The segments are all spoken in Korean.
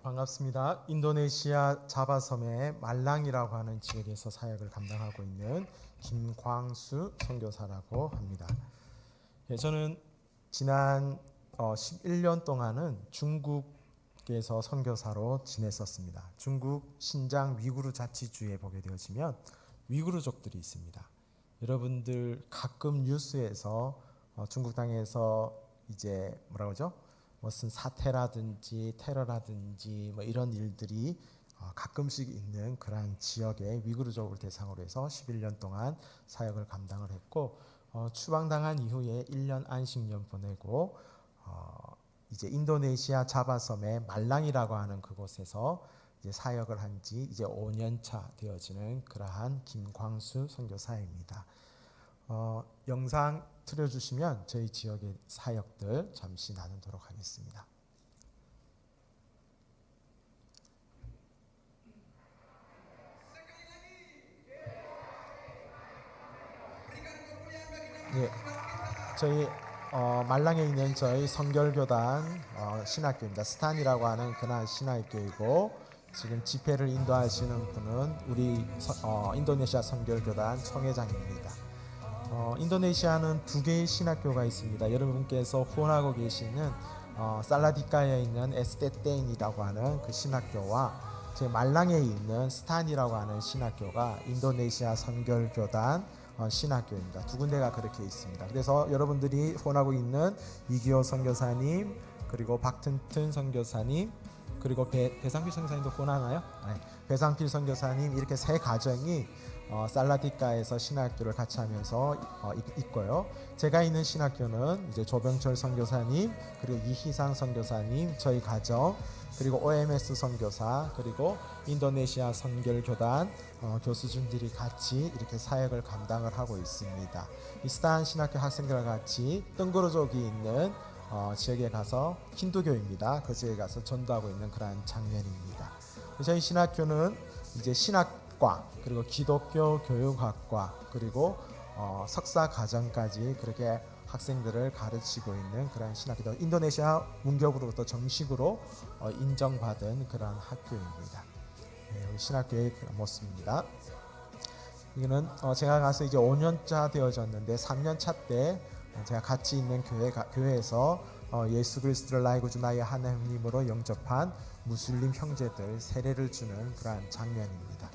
반갑습니다. 인도네시아 자바섬의 말랑이라고 하는 지역에서 사역을 감당하고 있는 김광수 선교사라고 합니다. 저는 지난 11년 동안은 중국에서 선교사로 지냈었습니다. 중국 신장 위구르 자치주에 보게 되어지면 위구르족들이 있습니다. 여러분들 가끔 뉴스에서 중국 땅에서 이제 뭐라고 하죠? 무슨 사태라든지 테러라든지 뭐 이런 일들이 가끔씩 있는 그러한 지역의 위구르족을 대상으로 해서 11년 동안 사역을 감당을 했고, 추방당한 이후에 1년 안식년 보내고 이제 인도네시아 자바섬의 말랑이라고 하는 그곳에서 이제 사역을 한 지 이제 5년 차 되어지는 그러한 김광수 선교사입니다. 영상 틀어주시면 저희 지역의 사역들 잠시 나누도록 하겠습니다. 예, 저희 말랑에 있는 저희 성결교단 신학교입니다. 스탄이라고 하는 그날 신학교이고, 지금 집회를 인도하시는 분은 우리 인도네시아 성결교단 총회장입니다. 인도네시아는 두 개의 신학교가 있습니다. 여러분께서 후원하고 계시는 살라디카에 있는 에스테테인이라고 하는 그 신학교와 제 말랑에 있는 스탄이라고 하는 신학교가 인도네시아 선결교단 신학교입니다. 두 군데가 그렇게 있습니다. 그래서 여러분들이 후원하고 있는 이기호 선교사님, 그리고 박튼튼 선교사님, 그리고 배상필 선교사님도 후원하나요? 네. 배상필 선교사님, 이렇게 세 가정이 살라디카에서 신학교를 같이 하면서 있고요. 제가 있는 신학교는 이제 조병철 선교사님, 그리고 이희상 선교사님, 저희 가정, 그리고 OMS 선교사, 그리고 인도네시아 선결교단 교수진들이 같이 이렇게 사역을 감당을 하고 있습니다. 이스탄 신학교 학생들과 같이 뜬구르족이 있는 지역에 가서 힌두교입니다. 그 지역에 가서 전도하고 있는 그런 장면입니다. 저희 신학교는 이제 신학과, 그리고 기독교 교육학과, 그리고 석사 과정까지 그렇게 학생들을 가르치고 있는 그런 신학교, 인도네시아 문교부로부터 정식으로 인정받은 그런 학교입니다. 네, 신학교의 모습입니다. 이거는 제가 가서 이제 5년차 되어졌는데 3년차 때 제가 같이 있는 교회에서 예수 그리스도를 나의 구주 나의 하나님으로 영접한 무슬림 형제들 세례를 주는 그러한 장면입니다.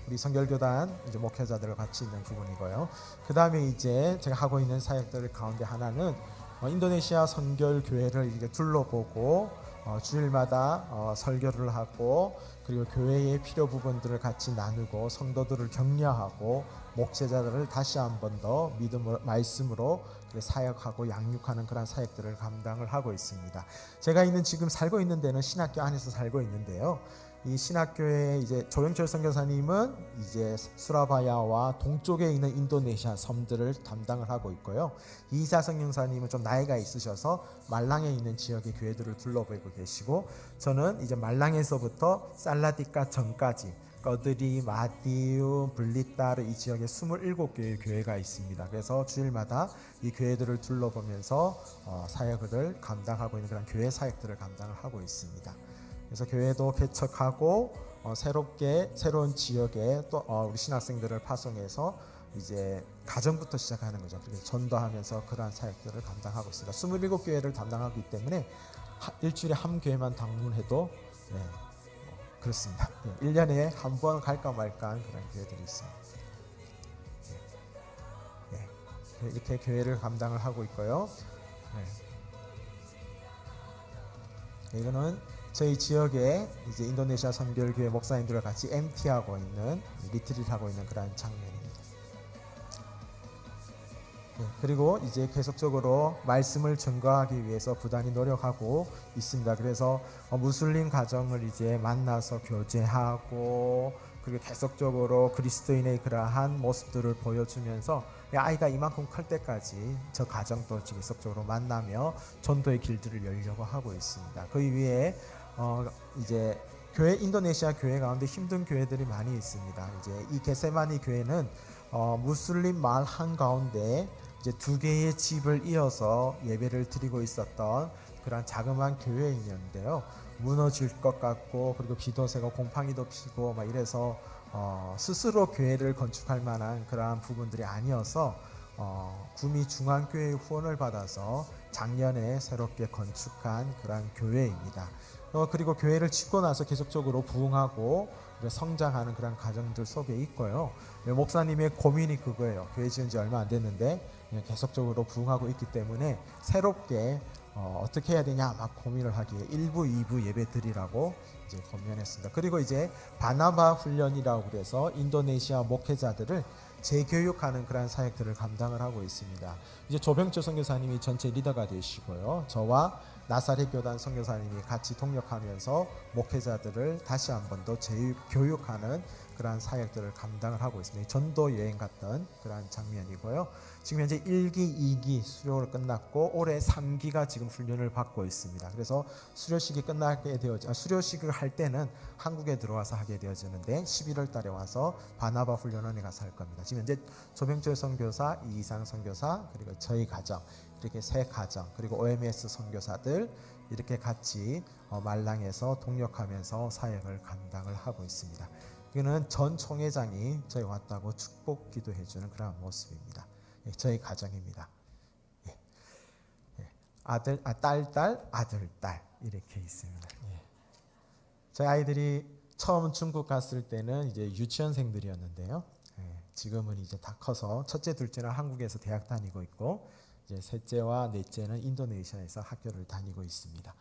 우리 성결교단 이제 목회자들과 같이 있는 부분이고요. 그 다음에 이제 제가 하고 있는 사역들 가운데 하나는 인도네시아 선결교회를 이제 둘러보고 주일마다 설교를 하고, 그리고 교회의 필요 부분들을 같이 나누고 성도들을 격려하고 목회자들을 다시 한 번 더 믿음으로 말씀으로 사역하고 양육하는 그런 사역들을 감당을 하고 있습니다. 제가 있는 지금 살고 있는 데는 신학교 안에서 살고 있는데요. 이 신학교에 이제 조병철 선교사님은 이제 수라바야와 동쪽에 있는 인도네시아 섬들을 담당을 하고 있고요. 이사성 형사님은 좀 나이가 있으셔서 말랑에 있는 지역의 교회들을 둘러보고 계시고, 저는 이제 말랑에서부터 살라디카 전까지 거드리, 마디우, 블리타르 이 지역에 27개의 교회가 있습니다. 그래서 주일마다 이 교회들을 둘러보면서 사역을 감당하고 있는 그런 교회 사역들을 감당을 하고 있습니다. 그래서 교회도 개척하고 새로운 지역에 또 우리 신학생들을 파송해서 이제 가정부터 시작하는 거죠. 그래서 전도하면서 그러한 사역들을 감당하고 있습니다. 27교회를 담당하기 때문에 일주일에 한 교회만 방문해도 그렇습니다. 1년에 한 번 갈까 말까 하는 그런 교회들이 있습니다. 이렇게 교회를 감당을 하고 있고요. 이거는 저희 지역에 이제 인도네시아 선결교회 목사님들과 같이 MT하고 있는, 리트릿 하고 있는 그런 장면입니다. 그리고 이제 계속적으로 말씀을 증거하기 위해서 부단히 노력하고 있습니다. 그래서 무슬림 가정을 이제 만나서 교제하고, 그리고 계속적으로 그리스도인의 그러한 모습들을 보여주면서 아이가 이만큼 클 때까지 저 가정도 계속적으로 만나며 전도의 길들을 열려고 하고 있습니다. 그 위에 이제 교회, 인도네시아 교회 가운데 힘든 교회들이 많이 있습니다. 이제 이 게세마니 교회는 무슬림 마을 한 가운데 이제 두 개의 집을 이어서 예배를 드리고 있었던 그런 자그마한 교회에 있는데요. 무너질 것 같고 그리고 비도 새고 곰팡이도 피고 막 이래서 스스로 교회를 건축할 만한 그러한 부분들이 아니어서 구미 중앙교회 후원을 받아서 작년에 새롭게 건축한 그러한 교회입니다. 그리고 교회를 짓고 나서 계속적으로 부흥하고 성장하는 그런 과정들 속에 있고요. 목사님의 고민이 그거예요. 교회 지은 지 얼마 안 됐는데 계속적으로 부흥하고 있기 때문에 새롭게 어떻게 해야 되냐 막 고민을 하기에 1부, 2부 예배 드리라고 이제 권면했습니다. 그리고 이제 바나바 훈련이라고 그래서 인도네시아 목회자들을 재교육하는 그런 사역들을 감당을 하고 있습니다. 이제 조병철 선교사님이 전체 리더가 되시고요. 저와 나사렛 교단 선교사님이 같이 동력하면서 목회자들을 다시 한 번 더 재교육하는 그러한 사역들을 감당을 하고 있습니다. 전도 여행 갔던 그러한 장면이고요. 지금 현재 1기, 2기 수료를 끝났고 올해 3기가 지금 훈련을 받고 있습니다. 그래서 수료식이 끝나게 수료식을 할 때는 한국에 들어와서 하게 되어지는데 11월 달에 와서 바나바 훈련원에 가서 할 겁니다. 지금 현재 조병철 선교사, 이상 선교사 그리고 저희 가정 이렇게 세 가정 그리고 OMS 선교사들 이렇게 같이 말랑에서 동력하면서 사역을 감당을 하고 있습니다. 이거는 전 총회장이 저희 왔다고 축복 기도해 주는 그런 모습입니다. 저희 가정입니다. 아들, 딸, 아들, 딸 이렇게 있습니다. 저희 아이들이 처음 중국 갔을 때는 이제 유치원생들이었는데요. 지금은 이제 다 커서 첫째, 둘째는 한국에서 대학 다니고 있고 이제 셋째와 넷째는 인도네시아에서 학교를 다니고 있습니다.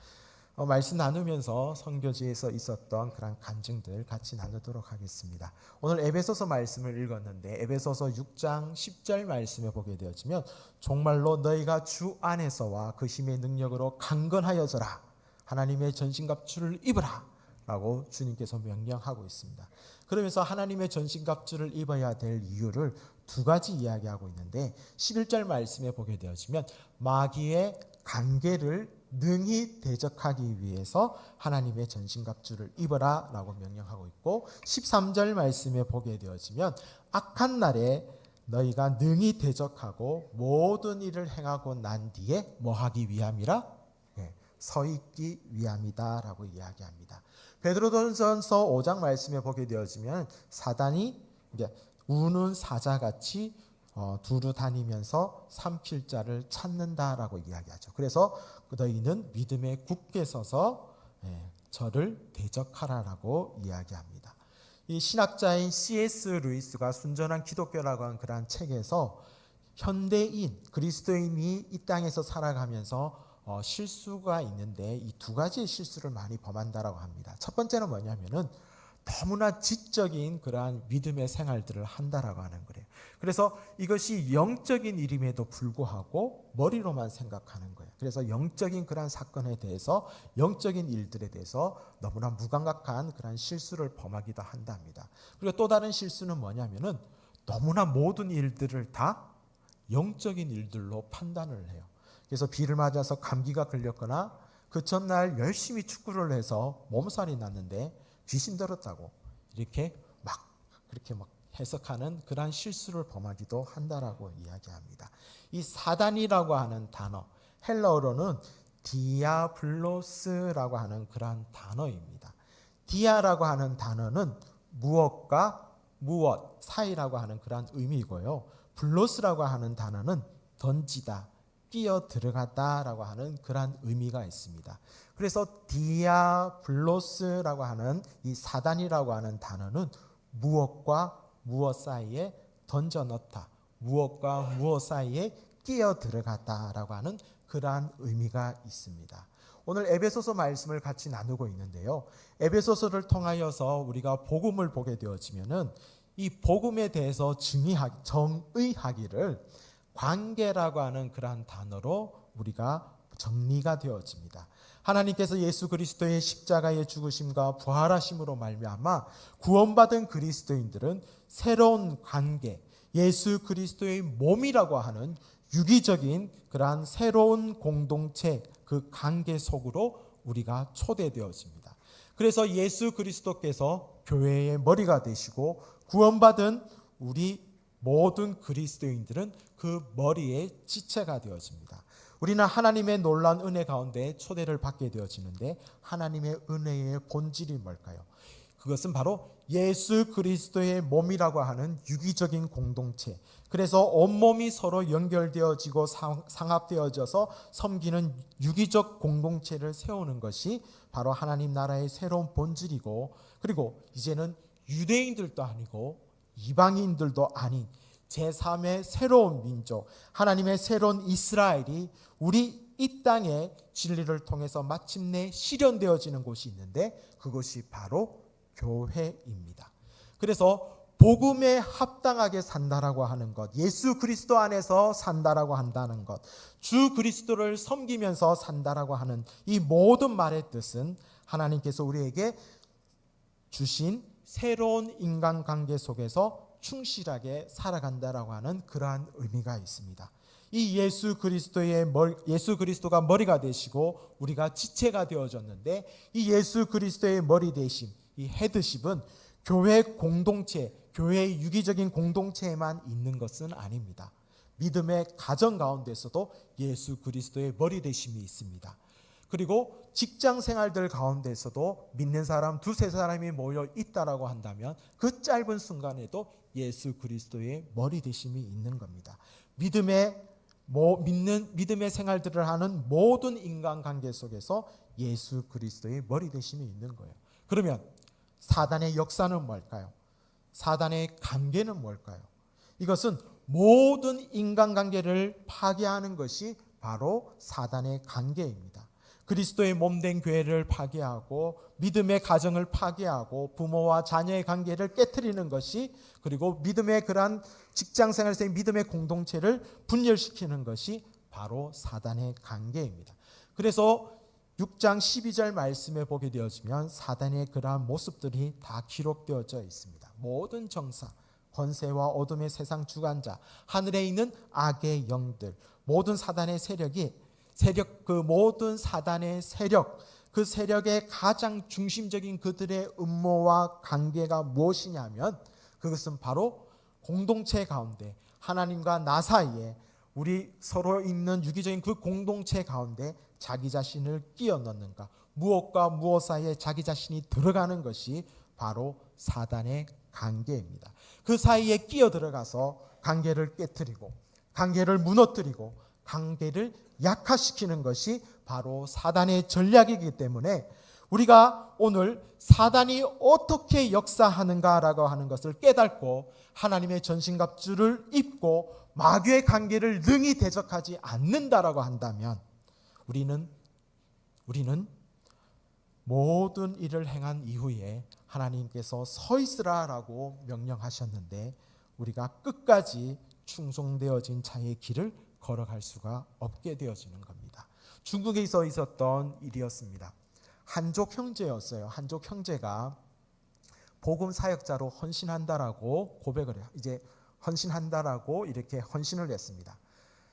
말씀 나누면서 선교지에서 있었던 그런 간증들 같이 나누도록 하겠습니다. 오늘 에베소서 말씀을 읽었는데 에베소서 6장 10절 말씀에 보게 되어지면 정말로 너희가 주 안에서와 그 힘의 능력으로 강건하여져라 하나님의 전신갑주를 입으라 라고 주님께서 명령하고 있습니다. 그러면서 하나님의 전신갑주를 입어야 될 이유를 두 가지 이야기하고 있는데 11절 말씀에 보게 되어지면 마귀의 관계를 능히 대적하기 위해서 하나님의 전신갑주를 입어라 라고 명령하고 있고 13절 말씀에 보게 되어지면 악한 날에 너희가 능히 대적하고 모든 일을 행하고 난 뒤에 뭐 하기 위함이라? 서 있기 위함이다 라고 이야기합니다. 베드로전서 5장 말씀에 보게 되어지면 사단이 이제 우는 사자같이 두루 다니면서 삼킬 자를 찾는다라고 이야기하죠. 그래서 너희는 믿음에 굳게 서서 저를 대적하라라고 이야기합니다. 이 신학자인 C.S. 루이스가 순전한 기독교라고 하는 그러한 책에서 현대인 그리스도인이 이 땅에서 살아가면서 실수가 있는데 이 두 가지의 실수를 많이 범한다라고 합니다. 첫 번째는 뭐냐면은 너무나 지적인 그러한 믿음의 생활들을 한다라고 하는 거예요. 그래서 이것이 영적인 일임에도 불구하고 머리로만 생각하는 거예요. 그래서 영적인 그러한 사건에 대해서 영적인 일들에 대해서 너무나 무감각한 그러한 실수를 범하기도 한답니다. 그리고 또 다른 실수는 뭐냐면은 너무나 모든 일들을 다 영적인 일들로 판단을 해요. 그래서 비를 맞아서 감기가 걸렸거나 그 전날 열심히 축구를 해서 몸살이 났는데 귀신 들었다고 이렇게 그렇게 해석하는 그러한 실수를 범하기도 한다라고 이야기합니다. 이 사단이라고 하는 단어 헬라어로는 디아블로스라고 하는 그러한 단어입니다. 디아라고 하는 단어는 무엇과 무엇 사이라고 하는 그러한 의미이고요. 블로스라고 하는 단어는 던지다, 끼어 들어갔다라고 하는 그러한 의미가 있습니다. 그래서 디아블로스라고 하는 이 사단이라고 하는 단어는 무엇과 무엇 사이에 던져 넣다, 무엇과 무엇 사이에 끼어 들어갔다라고 하는 그러한 의미가 있습니다. 오늘 에베소서 말씀을 같이 나누고 있는데요. 에베소서를 통하여서 우리가 복음을 보게 되어지면은 이 복음에 대해서 정의하기를 관계라고 하는 그러한 단어로 우리가 정리가 되어집니다. 하나님께서 예수 그리스도의 십자가의 죽으심과 부활하심으로 말미암아 구원받은 그리스도인들은 새로운 관계, 예수 그리스도의 몸이라고 하는 유기적인 그러한 새로운 공동체, 그 관계 속으로 우리가 초대되어집니다. 그래서 예수 그리스도께서 교회의 머리가 되시고 구원받은 우리 모든 그리스도인들은 그 머리의 지체가 되어집니다. 우리는 하나님의 놀라운 은혜 가운데 초대를 받게 되어지는데 하나님의 은혜의 본질이 뭘까요? 그것은 바로 예수 그리스도의 몸이라고 하는 유기적인 공동체. 그래서 온몸이 서로 연결되어지고 상합되어져서 섬기는 유기적 공동체를 세우는 것이 바로 하나님 나라의 새로운 본질이고, 그리고 이제는 유대인들도 아니고 이방인들도 아닌 제3의 새로운 민족, 하나님의 새로운 이스라엘이 우리 이 땅의 진리를 통해서 마침내 실현되어지는 곳이 있는데 그것이 바로 교회입니다. 그래서 복음에 합당하게 산다라고 하는 것, 예수 그리스도 안에서 산다라고 한다는 것, 주 그리스도를 섬기면서 산다라고 하는 이 모든 말의 뜻은 하나님께서 우리에게 주신 새로운 인간관계 속에서 충실하게 살아간다라고 하는 그러한 의미가 있습니다. 이 예수 그리스도가 머리가 되시고 우리가 지체가 되어졌는데 이 예수 그리스도의 머리 되심, 이 헤드십은 교회 공동체, 교회의 유기적인 공동체에만 있는 것은 아닙니다. 믿음의 가정 가운데서도 예수 그리스도의 머리 되심이 있습니다. 그리고 직장 생활들 가운데서도 믿는 사람 두세 사람이 모여 있다라고 한다면 그 짧은 순간에도 예수 그리스도의 머리 되심이 있는 겁니다. 믿음의 생활들을 하는 모든 인간관계 속에서 예수 그리스도의 머리 되심이 있는 거예요. 그러면 사단의 역사는 뭘까요? 사단의 관계는 뭘까요? 이것은 모든 인간관계를 파괴하는 것이 바로 사단의 관계입니다. 그리스도의 몸된 교회를 파괴하고 믿음의 가정을 파괴하고 부모와 자녀의 관계를 깨트리는 것이, 그리고 믿음의 그러한 직장생활에서의 믿음의 공동체를 분열시키는 것이 바로 사단의 관계입니다. 그래서 6장 12절 말씀에 보게 되어지면 사단의 그러한 모습들이 다 기록되어져 있습니다. 모든 정사, 권세와 어둠의 세상 주관자, 하늘에 있는 악의 영들, 모든 사단의 모든 사단의 세력, 그 세력의 가장 중심적인 그들의 음모와 관계가 무엇이냐면 그것은 바로 공동체 가운데 하나님과 나 사이에 우리 서로 있는 유기적인 그 공동체 가운데 자기 자신을 끼워 넣는가, 무엇과 무엇 사이에 자기 자신이 들어가는 것이 바로 사단의 관계입니다. 그 사이에 끼어 들어가서 관계를 깨트리고 관계를 무너뜨리고 관계를 약화시키는 것이 바로 사단의 전략이기 때문에 우리가 오늘 사단이 어떻게 역사하는가라고 하는 것을 깨닫고 하나님의 전신갑주를 입고 마귀의 관계를 능히 대적하지 않는다라고 한다면 우리는 모든 일을 행한 이후에 하나님께서 서 있으라라고 명령하셨는데 우리가 끝까지 충성되어진 자의 길을 걸어갈 수가 없게 되어지는 겁니다. 중국에 있었던 일이었습니다. 한족 형제였어요. 한족 형제가 복음 사역자로 헌신한다라고 고백을 해요. 이제 헌신한다라고 이렇게 헌신을 했습니다.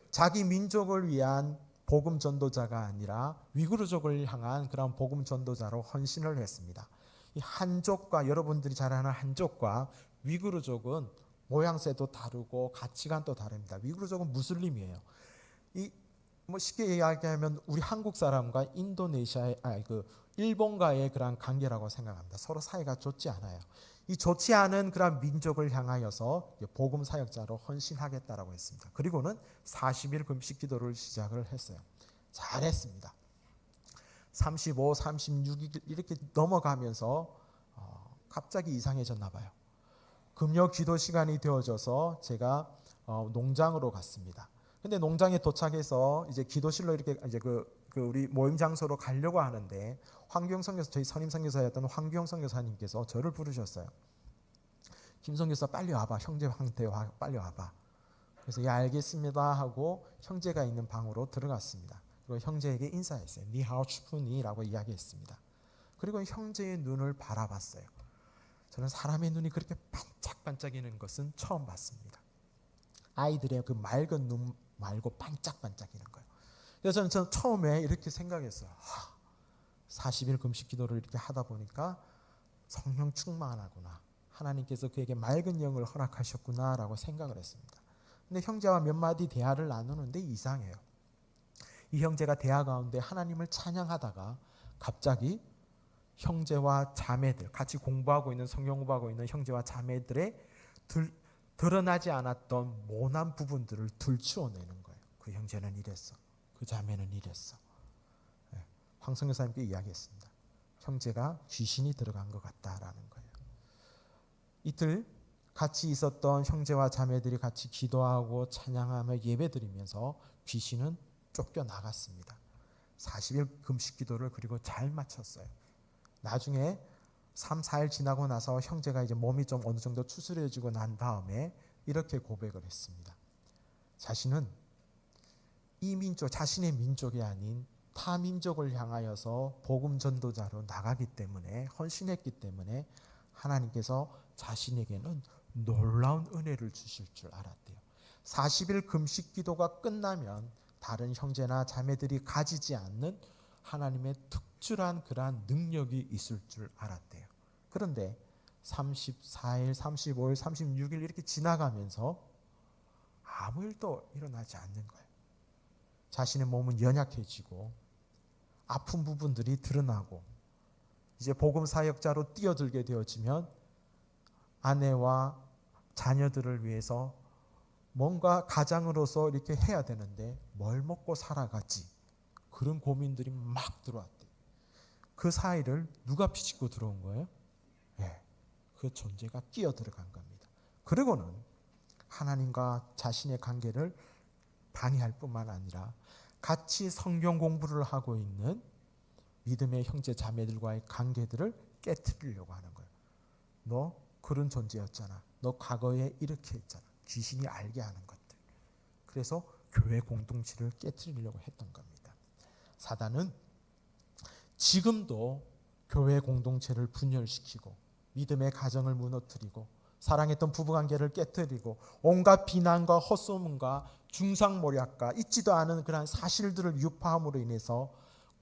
자기 민족을 위한 복음 전도자가 아니라 위구르족을 향한 그런 복음 전도자로 헌신을 했습니다. 이 한족과 여러분들이 잘 아는 한족과 위구르족은 모양새도 다르고 가치관도 다릅니다. 위구르족은 무슬림이에요. 쉽게 이야기하면 우리 한국 사람과 일본과의 그런 관계라고 생각합니다. 서로 사이가 좋지 않아요. 이 좋지 않은 그런 민족을 향하여서 복음 사역자로 헌신하겠다라고 했습니다. 그리고는 40일 금식 기도를 시작을 했어요. 잘했습니다. 35, 36일 이렇게 넘어가면서 갑자기 이상해졌나 봐요. 금요 기도 시간이 되어져서 제가 농장으로 갔습니다. 근데 농장에 도착해서 이제 기도실로 이렇게 이제 그 우리 모임 장소로 가려고 하는데 황규영 선교사, 저희 선임 선교사였던 황규영 선교사님께서 저를 부르셨어요. 김 선교사 빨리 와봐, 형제한테 빨리 와봐. 그래서 예 알겠습니다 하고 형제가 있는 방으로 들어갔습니다. 그리고 형제에게 인사했어요. 니하오 추푸니라고 이야기했습니다. 그리고 형제의 눈을 바라봤어요. 저는 사람의 눈이 그렇게 반짝반짝이는 것은 처음 봤습니다. 아이들의 그 맑은 눈 말고 반짝반짝이는 거예요. 그래서 저는 처음에 이렇게 생각했어요. 40일 금식 기도를 이렇게 하다 보니까 성령 충만하구나. 하나님께서 그에게 맑은 영을 허락하셨구나라고 생각을 했습니다. 근데 형제와 몇 마디 대화를 나누는데 이상해요. 이 형제가 대화 가운데 하나님을 찬양하다가 갑자기 형제와 자매들, 같이 공부하고 있는, 성경 공부하고 있는 형제와 자매들의 드러나지 않았던 모난 부분들을 들추어내는 거예요. 그 형제는 이랬어, 그 자매는 이랬어. 황성교 사님께 이야기했습니다. 형제가 귀신이 들어간 것 같다라는 거예요. 이틀 같이 있었던 형제와 자매들이 같이 기도하고 찬양하며 예배드리면서 귀신은 쫓겨나갔습니다. 40일 금식 기도를 그리고 잘 마쳤어요. 나중에 3, 4일 지나고 나서 형제가 이제 몸이 좀 어느 정도 추스려지고 난 다음에 이렇게 고백을 했습니다. 자신은 이 민족, 자신의 민족이 아닌 타 민족을 향하여서 복음 전도자로 나가기 때문에, 헌신했기 때문에 하나님께서 자신에게는 놀라운 은혜를 주실 줄 알았대요. 40일 금식 기도가 끝나면 다른 형제나 자매들이 가지지 않는 하나님의 특출한 그러한 능력이 있을 줄 알았대요. 그런데 34일, 35일, 36일 이렇게 지나가면서 아무 일도 일어나지 않는 거예요. 자신의 몸은 연약해지고 아픈 부분들이 드러나고 이제 복음 사역자로 뛰어들게 되어지면 아내와 자녀들을 위해서 뭔가 가장으로서 이렇게 해야 되는데 뭘 먹고 살아가지, 그런 고민들이 막 들어왔대요. 그 사이를 누가 비집고 들어온 거예요? 그 존재가 끼어 들어간 겁니다. 그리고는 하나님과 자신의 관계를 방해할 뿐만 아니라 같이 성경 공부를 하고 있는 믿음의 형제 자매들과의 관계들을 깨트리려고 하는 거예요. 너 그런 존재였잖아. 너 과거에 이렇게 했잖아. 귀신이 알게 하는 것들. 그래서 교회 공동체를 깨트리려고 했던 겁니다. 사단은 지금도 교회 공동체를 분열시키고 믿음의 가정을 무너뜨리고 사랑했던 부부관계를 깨뜨리고 온갖 비난과 헛소문과 중상모략과 있지도 않은 그러한 사실들을 유포함으로 인해서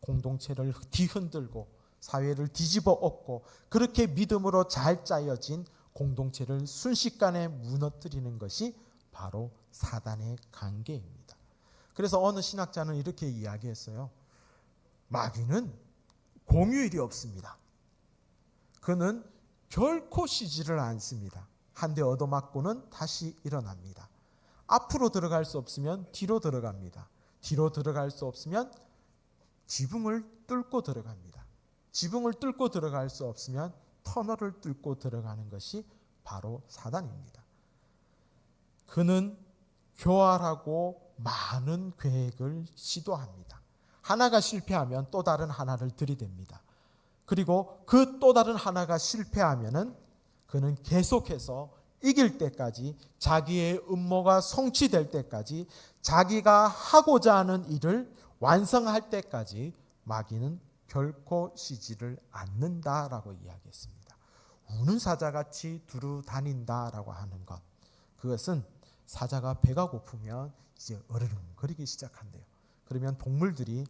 공동체를 뒤흔들고 사회를 뒤집어 엎고 그렇게 믿음으로 잘 짜여진 공동체를 순식간에 무너뜨리는 것이 바로 사단의 관계입니다. 그래서 어느 신학자는 이렇게 이야기했어요. 마귀는 공휴일이 없습니다. 그는 결코 쉬지를 않습니다. 한 대 얻어맞고는 다시 일어납니다. 앞으로 들어갈 수 없으면 뒤로 들어갑니다. 뒤로 들어갈 수 없으면 지붕을 뚫고 들어갑니다. 지붕을 뚫고 들어갈 수 없으면 터널을 뚫고 들어가는 것이 바로 사단입니다. 그는 교활하고 많은 계획을 시도합니다. 하나가 실패하면 또 다른 하나를 들이댑니다. 그리고 그 또 다른 하나가 실패하면은 그는 계속해서 이길 때까지, 자기의 음모가 성취될 때까지, 자기가 하고자 하는 일을 완성할 때까지 마귀는 결코 쉬지를 않는다라고 이야기했습니다. 우는 사자같이 두루 다닌다라고 하는 것, 그것은 사자가 배가 고프면 이제 어르릉거리기 시작한대요. 그러면 동물들이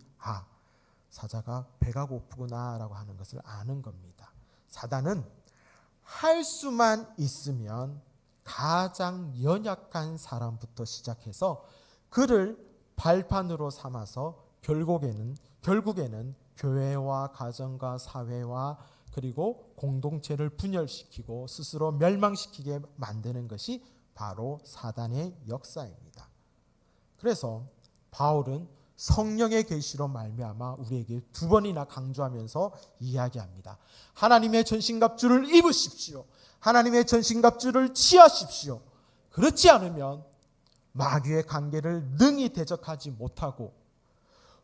사자가 배가 고프구나라고 하는 것을 아는 겁니다. 사단은 할 수만 있으면 가장 연약한 사람부터 시작해서 그를 발판으로 삼아서 결국에는 교회와 가정과 사회와 그리고 공동체를 분열시키고 스스로 멸망시키게 만드는 것이 바로 사단의 역사입니다. 그래서 바울은 성령의 계시로 말미암아 우리에게 두 번이나 강조하면서 이야기합니다. 하나님의 전신갑주를 입으십시오. 하나님의 전신갑주를 취하십시오. 그렇지 않으면 마귀의 관계를 능히 대적하지 못하고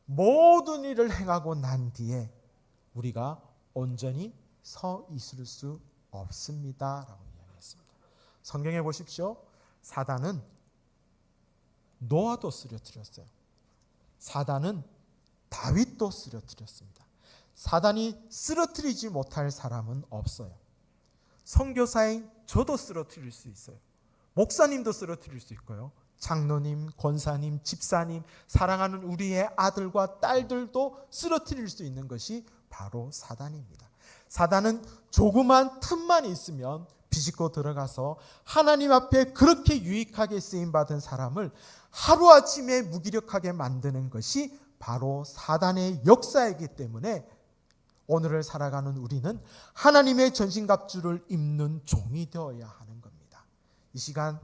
모든 일을 행하고 난 뒤에 우리가 온전히 서 있을 수 없습니다 라고 이야기했습니다. 성경에 보십시오. 사단은 노아도 쓰러뜨렸어요. 사단은 다윗도 쓰러뜨렸습니다. 사단이 쓰러뜨리지 못할 사람은 없어요. 선교사인 저도 쓰러뜨릴 수 있어요. 목사님도 쓰러뜨릴 수 있고요. 장로님, 권사님, 집사님, 사랑하는 우리의 아들과 딸들도 쓰러뜨릴 수 있는 것이 바로 사단입니다. 사단은 조그만 틈만 있으면 비집고 들어가서 하나님 앞에 그렇게 유익하게 쓰임받은 사람을 하루아침에 무기력하게 만드는 것이 바로 사단의 역사이기 때문에 오늘을 살아가는 우리는 하나님의 전신갑주를 입는 종이 되어야 하는 겁니다. 이 시간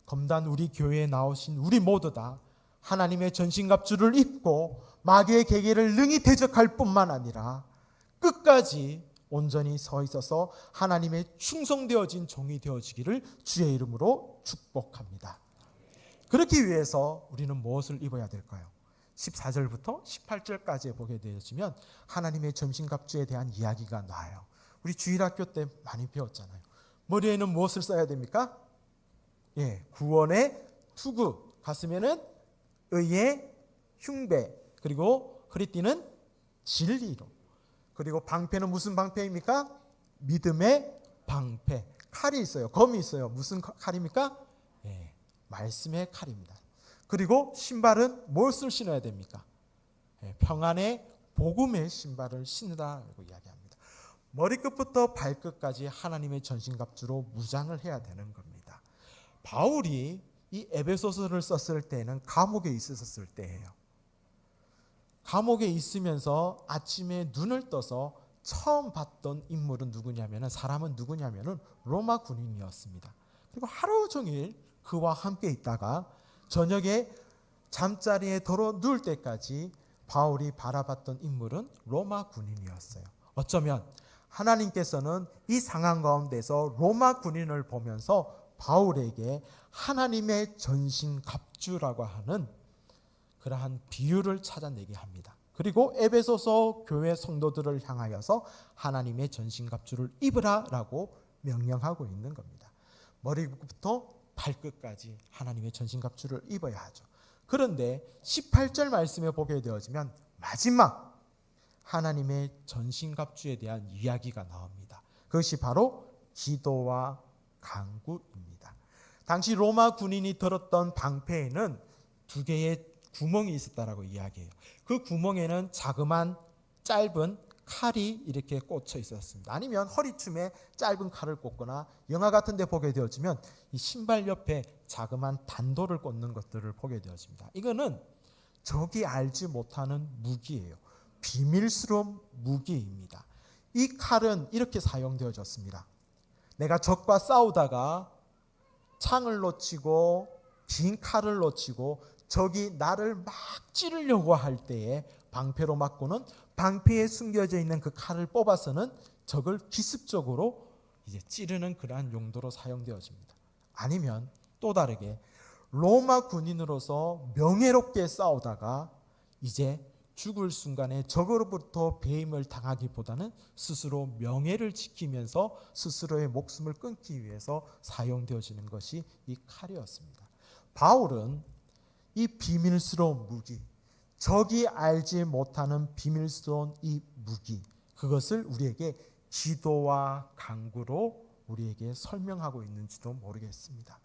검단 우리 교회에 나오신 우리 모두 다 하나님의 전신갑주를 입고 마귀의 계계를 능히 대적할 뿐만 아니라 끝까지 온전히 서 있어서 하나님의 충성되어진 종이 되어지기를 주의 이름으로 축복합니다. 그렇기 위해서 우리는 무엇을 입어야 될까요? 14절부터 18절까지 보게 되어지면 하나님의 전신갑주에 대한 이야기가 나와요. 우리 주일학교 때 많이 배웠잖아요. 머리에는 무엇을 써야 됩니까? 구원의 투구, 가슴에는 의의 흉배, 그리고 허리띠는 진리로, 그리고 방패는 무슨 방패입니까? 믿음의 방패. 칼이 있어요. 검이 있어요. 무슨 칼입니까? 말씀의 칼입니다. 그리고 신발은 무엇을 신어야 됩니까? 평안의 복음의 신발을 신으라고 이야기합니다. 머리끝부터 발끝까지 하나님의 전신갑주로 무장을 해야 되는 겁니다. 바울이 이 에베소서를 썼을 때는 감옥에 있었을 때예요. 감옥에 있으면서 아침에 눈을 떠서 처음 봤던 인물은 누구냐면은, 사람은 누구냐면은 로마 군인이었습니다. 그리고 하루 종일 그와 함께 있다가 저녁에 잠자리에 들어 누울 때까지 바울이 바라봤던 인물은 로마 군인이었어요. 어쩌면 하나님께서는 이 상황 가운데서 로마 군인을 보면서 바울에게 하나님의 전신갑주라고 하는 그러한 비유를 찾아내게 합니다. 그리고 에베소서 교회 성도들을 향하여서 하나님의 전신갑주를 입으라라고 명령하고 있는 겁니다. 머리부터 발끝까지 하나님의 전신갑주를 입어야 하죠. 그런데 18절 말씀에 보게 되어지면 마지막 하나님의 전신갑주에 대한 이야기가 나옵니다. 그것이 바로 기도와 간구입니다. 당시 로마 군인이 들었던 방패에는 2개의 구멍이 있었다라고 이야기해요. 그 구멍에는 자그만 짧은 칼이 이렇게 꽂혀 있었습니다. 아니면 허리춤에 짧은 칼을 꽂거나 영화 같은 데 보게 되어지면 이 신발 옆에 자그만 단도를 꽂는 것들을 보게 되어집니다. 이거는 적이 알지 못하는 무기예요. 비밀스러운 무기입니다. 이 칼은 이렇게 사용되어졌습니다. 내가 적과 싸우다가 창을 놓치고 긴 칼을 놓치고 적이 나를 막 찌르려고 할 때에 방패로 맞고는 방패에 숨겨져 있는 그 칼을 뽑아서는 적을 기습적으로 이제 찌르는 그러한 용도로 사용되어집니다. 아니면 또 다르게 로마 군인으로서 명예롭게 싸우다가 이제 죽을 순간에 적으로부터 배임을 당하기보다는 스스로 명예를 지키면서 스스로의 목숨을 끊기 위해서 사용되어지는 것이 이 칼이었습니다. 바울은 이 비밀스러운 무기, 적이 알지 못하는 비밀스러운 이 무기, 그것을 우리에게 기도와 간구로 우리에게 설명하고 있는지도 모르겠습니다.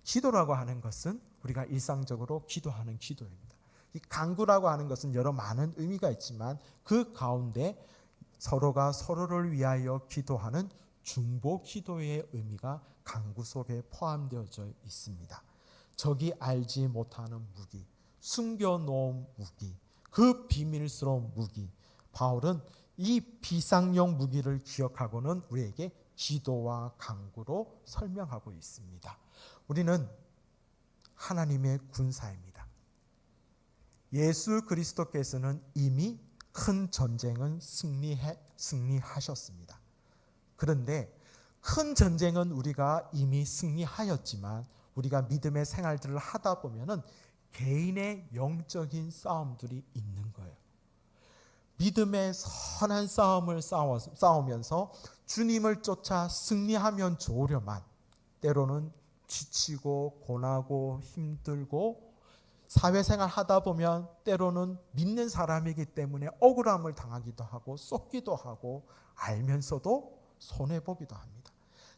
기도라고 하는 것은 우리가 일상적으로 기도하는 기도입니다. 이 간구라고 하는 것은 여러 많은 의미가 있지만 그 가운데 서로가 서로를 위하여 기도하는 중보 기도의 의미가 간구 속에 포함되어져 있습니다. 적이 알지 못하는 무기, 숨겨놓은 무기, 그 비밀스러운 무기, 바울은 이 비상용 무기를 기억하고는 우리에게 기도와 간구로 설명하고 있습니다. 우리는 하나님의 군사입니다. 예수 그리스도께서는 이미 큰 전쟁은 승리하셨습니다. 그런데 큰 전쟁은 우리가 이미 승리하였지만 우리가 믿음의 생활들을 하다 보면은 개인의 영적인 싸움들이 있는 거예요. 믿음의 선한 싸움을 싸우면서 주님을 쫓아 승리하면 좋으려만 때로는 지치고 고나고 힘들고 사회생활 하다 보면 때로는 믿는 사람이기 때문에 억울함을 당하기도 하고 쏟기도 하고 알면서도 손해보기도 합니다.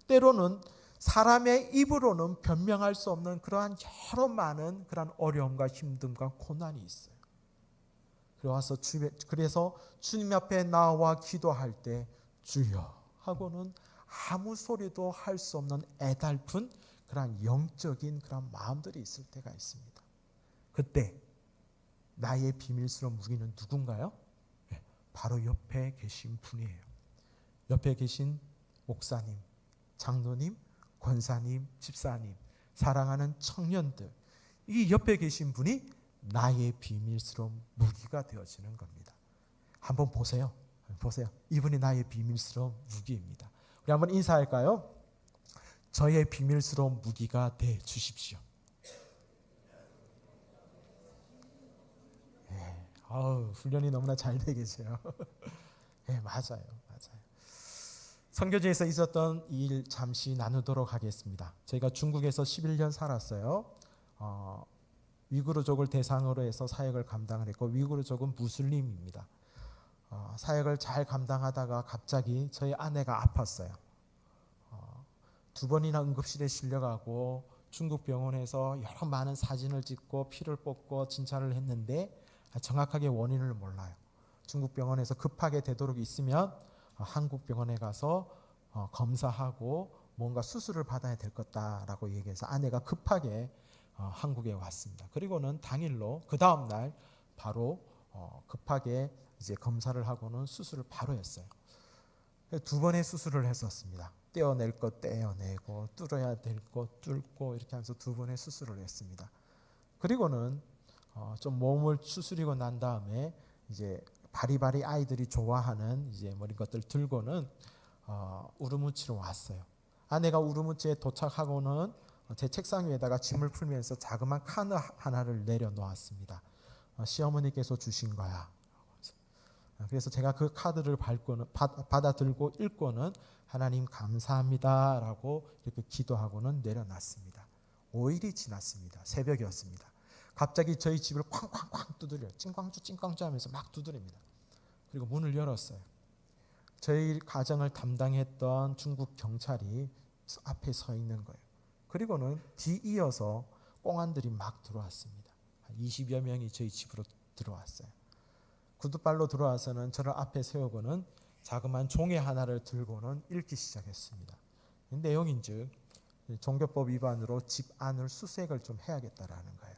때로는 사람의 입으로는 변명할 수 없는 그러한 여러 많은 그러한 어려움과 힘듦과 고난이 있어요. 그래서 주님 앞에 나와 기도할 때 주여 하고는 아무 소리도 할 수 없는 애달픈 그런 영적인 그런 마음들이 있을 때가 있습니다. 그때 나의 비밀스러운 무기는 누군가요? 바로 옆에 계신 분이에요. 옆에 계신 목사님, 장로님, 권사님, 집사님, 사랑하는 청년들, 이 옆에 계신 분이 나의 비밀스러운 무기가 되어지는 겁니다. 한번 보세요. 이분이 나의 비밀스러운 무기입니다. 우리 한번 인사할까요? 저의 비밀스러운 무기가 돼 주십시오. 훈련이 너무나 잘 돼 계세요. 맞아요. 선교지에서 있었던 일 잠시 나누도록 하겠습니다. 저희가 중국에서 11년 살았어요. 위구르족을 대상으로 해서 사역을 감당을 했고, 위구르족은 무슬림입니다. 사역을 잘 감당하다가 갑자기 저희 아내가 아팠어요. 2번이나 응급실에 실려가고 중국 병원에서 여러 많은 사진을 찍고 피를 뽑고 진찰을 했는데 정확하게 원인을 몰라요. 중국 병원에서 급하게 되도록 있으면 한국 병원에 가서 검사하고 뭔가 수술을 받아야 될 거다라고 얘기해서 아내가 급하게 한국에 왔습니다. 그리고는 당일로 그 다음 날 바로 급하게 이제 검사를 하고는 수술을 바로 했어요. 2번의 수술을 했었습니다. 떼어낼 것 떼어내고 뚫어야 될 것 뚫고 이렇게 하면서 2번의 수술을 했습니다. 그리고는 좀 몸을 추스리고 난 다음에 이제 바리바리 아이들이 좋아하는 이제 뭐 이런 것들 들고는 우르무치로 왔어요. 아내가 우르무치에 도착하고는 제 책상 위에다가 짐을 풀면서 자그마한 카드 하나를 내려놓았습니다. 시어머니께서 주신 거야. 그래서 제가 그 카드를 받아 들고 읽고는 하나님 감사합니다라고 이렇게 기도하고는 내려놨습니다. 5일이 지났습니다. 새벽이었습니다. 갑자기 저희 집을 쾅쾅쾅 두드려요. 찡꽝쭈 하면서 막 두드립니다. 그리고 문을 열었어요. 저희 가정을 담당했던 중국 경찰이 앞에 서 있는 거예요. 그리고는 뒤이어서 꽁안들이 막 들어왔습니다. 한 20여 명이 저희 집으로 들어왔어요. 구두발로 들어와서는 저를 앞에 세우고는 자그마한 종이 하나를 들고는 읽기 시작했습니다. 내용인즉 종교법 위반으로 집 안을 수색을 좀 해야겠다라는 거예요.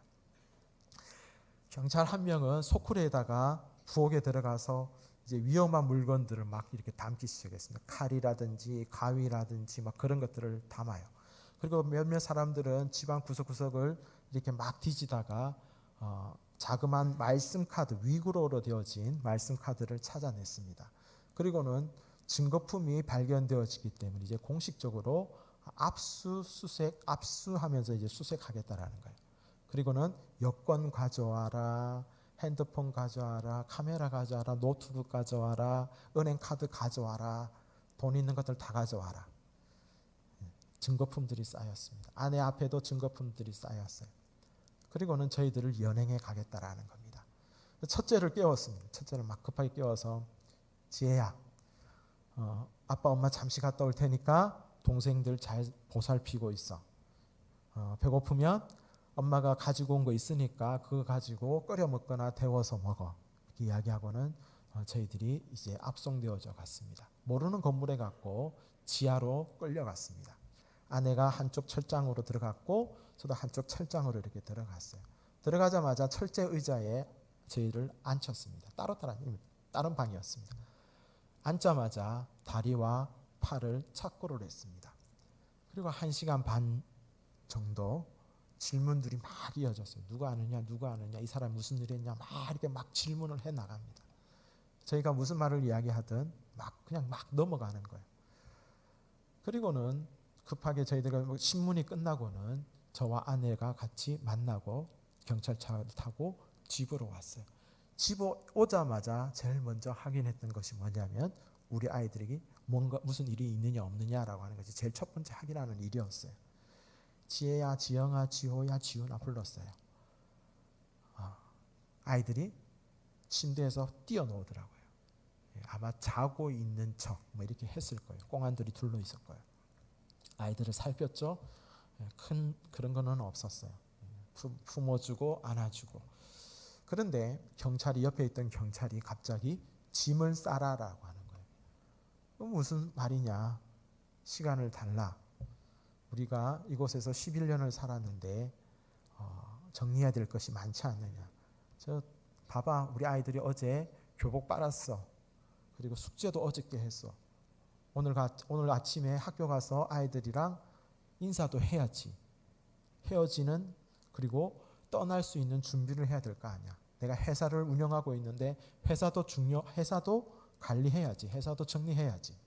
경찰 한 명은 소쿠리에다가 부엌에 들어가서 이제 위험한 물건들을 막 이렇게 담기 시작했습니다. 칼이라든지 가위라든지 막 그런 것들을 담아요. 그리고 몇몇 사람들은 집안 구석구석을 이렇게 막 뒤지다가 자그마한 말씀 카드, 위구르어로 되어진 말씀 카드를 찾아냈습니다. 그리고는 증거품이 발견되어지기 때문에 이제 공식적으로 압수하면서 이제 수색하겠다라는 거예요. 그리고는 여권 가져와라, 핸드폰 가져와라, 카메라 가져와라, 노트북 가져와라, 은행 카드 가져와라, 돈 있는 것들 다 가져와라. 증거품들이 쌓였습니다. 아내 앞에도 증거품들이 쌓였어요. 그리고는 저희들을 연행해 가겠다라는 겁니다. 첫째를 깨웠습니다. 첫째를 막 급하게 깨워서 지혜야, 아빠 엄마 잠시 갔다 올 테니까 동생들 잘 보살피고 있어. 배고프면 엄마가 가지고 온 거 있으니까 그거 가지고 끓여 먹거나 데워서 먹어. 이렇게 이야기하고는 저희들이 이제 압송되어져 갔습니다. 모르는 건물에 갔고 지하로 끌려갔습니다. 아내가 한쪽 철장으로 들어갔고 저도 한쪽 철장으로 이렇게 들어갔어요. 들어가자마자 철제 의자에 저희를 앉혔습니다. 다른 방이었습니다. 앉자마자 다리와 팔을 착고를 했습니다. 그리고 1시간 반 정도 질문들이 막 이어졌어요. 누가 아느냐, 이 사람 무슨 일 했냐, 이렇게 막 질문을 해 나갑니다. 저희가 무슨 말을 이야기하든 그냥 막 넘어가는 거예요. 그리고는 급하게 저희들가 신문이 끝나고는 저와 아내가 같이 만나고 경찰차를 타고 집으로 왔어요. 집 오자마자 제일 먼저 확인했던 것이 뭐냐면 우리 아이들에게 무슨 일이 있느냐 없느냐라고 하는 것이 제일 첫 번째 확인하는 일이었어요. 지혜야, 지영아, 지호야, 지훈아 불렀어요. 아이들이 침대에서 뛰어놓더라고요. 아마 자고 있는 척 이렇게 했을 거예요. 꽁안들이 둘러 있을 거예요. 아이들을 살폈죠. 큰 그런 거는 없었어요. 품어주고 안아주고. 그런데 경찰이 옆에 있던 경찰이 갑자기 짐을 싸라라고 하는 거예요. 무슨 말이냐? 시간을 달라. 우리가 이곳에서 11년을 살았는데 정리해야 될 것이 많지 않느냐. 저 봐봐, 우리 아이들이 어제 교복 빨았어. 그리고 숙제도 어저께 했어. 오늘 아침에 학교 가서 아이들이랑 인사도 해야지. 헤어지는 그리고 떠날 수 있는 준비를 해야 될 거 아니야. 내가 회사를 운영하고 있는데 회사도 관리해야지. 회사도 정리해야지.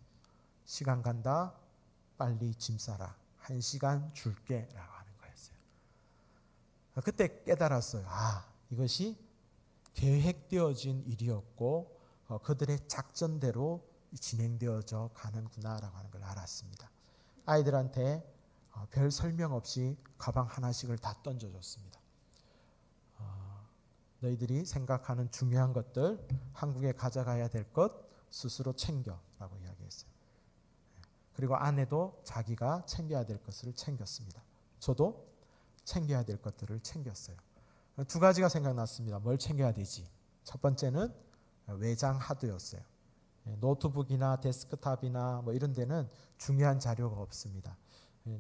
시간 간다. 빨리 짐 싸라. 1시간 줄게 라고 하는 거였어요. 그때 깨달았어요. 이것이 계획되어진 일이었고 그들의 작전대로 진행되어져 가는구나라고 하는 걸 알았습니다. 아이들한테 별 설명 없이 가방 하나씩을 다 던져줬습니다. 너희들이 생각하는 중요한 것들, 한국에 가져가야 될 것 스스로 챙겨라고 이야기했어요. 그리고 아내도 자기가 챙겨야 될 것을 챙겼습니다. 저도 챙겨야 될 것들을 챙겼어요. 두 가지가 생각났습니다. 뭘 챙겨야 되지? 첫 번째는 외장 하드였어요. 노트북이나 데스크탑이나 이런 데는 중요한 자료가 없습니다.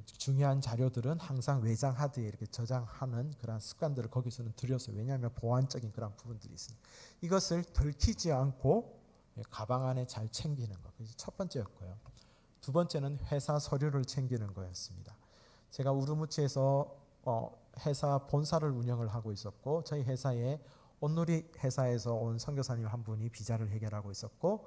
중요한 자료들은 항상 외장 하드에 이렇게 저장하는 그런 습관들을 거기서는 들였어요. 왜냐하면 보안적인 그런 부분들이 있습니다. 이것을 들키지 않고 가방 안에 잘 챙기는 것. 그게 첫 번째였고요. 두 번째는 회사 서류를 챙기는 거였습니다. 제가 우르무치에서 회사 본사를 운영을 하고 있었고 저희 회사에 온누리 회사에서 온 선교사님 한 분이 비자를 해결하고 있었고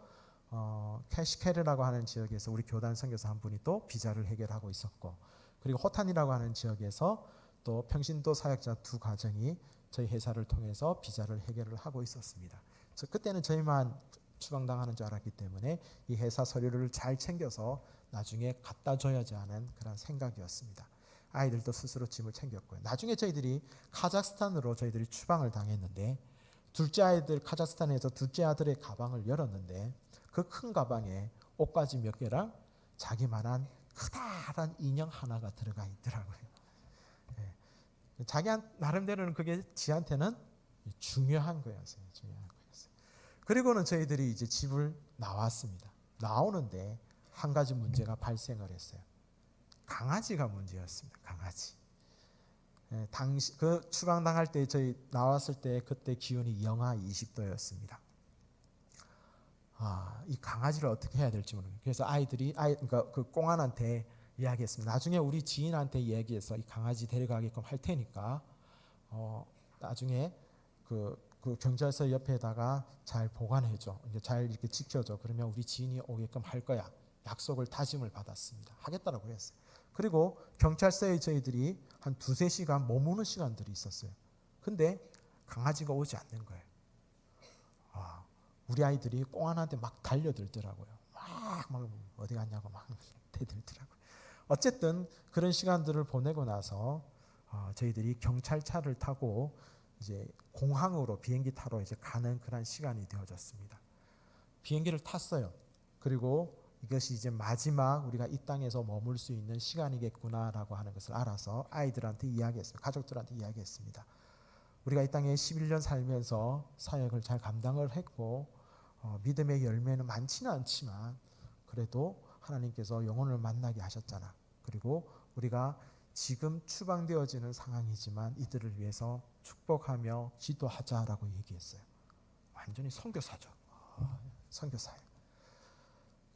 캐시케르라고 하는 지역에서 우리 교단 선교사 한 분이 또 비자를 해결하고 있었고 그리고 호탄이라고 하는 지역에서 또 평신도 사역자 두 가정이 저희 회사를 통해서 비자를 해결을 하고 있었습니다. 그때는 저희만 추방당하는 줄 알았기 때문에 이 회사 서류를 잘 챙겨서 나중에 갖다 줘야지 하는 그런 생각이었습니다. 아이들도 스스로 짐을 챙겼고요. 나중에 저희들이 카자흐스탄으로 저희들이 추방을 당했는데 둘째 아이들 카자흐스탄에서 둘째 아들의 가방을 열었는데 그 큰 가방에 옷가지 몇 개랑 자기만한 크다란 인형 하나가 들어가 있더라고요. 자기 나름대로는 그게 지한테는 중요한 거였어요. 그리고는 저희들이 이제 집을 나왔습니다. 나오는데 한 가지 문제가 발생을 했어요. 강아지가 문제였습니다. 강아지. 당시 그 추방당할 때 저희 나왔을 때 그때 기온이 영하 20도였습니다. 이 강아지를 어떻게 해야 될지 모르겠어요. 그래서 그러니까 그 꽁안한테 이야기했습니다. 나중에 우리 지인한테 이야기해서 이 강아지 데려가게끔 할 테니까 나중에 그 경찰서 옆에다가 잘 보관해줘. 잘 이렇게 지켜줘. 그러면 우리 지인이 오게끔 할 거야. 약속을 다짐을 받았습니다. 하겠다라고 했어요. 그리고 경찰서에 저희들이 한 2-3시간 머무는 시간들이 있었어요. 근데 강아지가 오지 않는 거예요. 우리 아이들이 꽁안한테 막 달려들더라고요. 막 어디 갔냐고 막 대들더라고요. 어쨌든 그런 시간들을 보내고 나서 저희들이 경찰차를 타고 이제 공항으로 비행기 타러 이제 가는 그런 시간이 되어졌습니다. 비행기를 탔어요. 그리고 이것이 이제 마지막 우리가 이 땅에서 머물 수 있는 시간이겠구나라고 하는 것을 알아서 아이들한테 이야기했어요. 가족들한테 이야기했습니다. 우리가 이 땅에 11년 살면서 사역을 잘 감당을 했고 믿음의 열매는 많지는 않지만 그래도 하나님께서 영혼을 만나게 하셨잖아. 그리고 우리가 지금 추방되어지는 상황이지만 이들을 위해서 축복하며 기도하자라고 얘기했어요. 완전히 선교사죠. 선교사예요.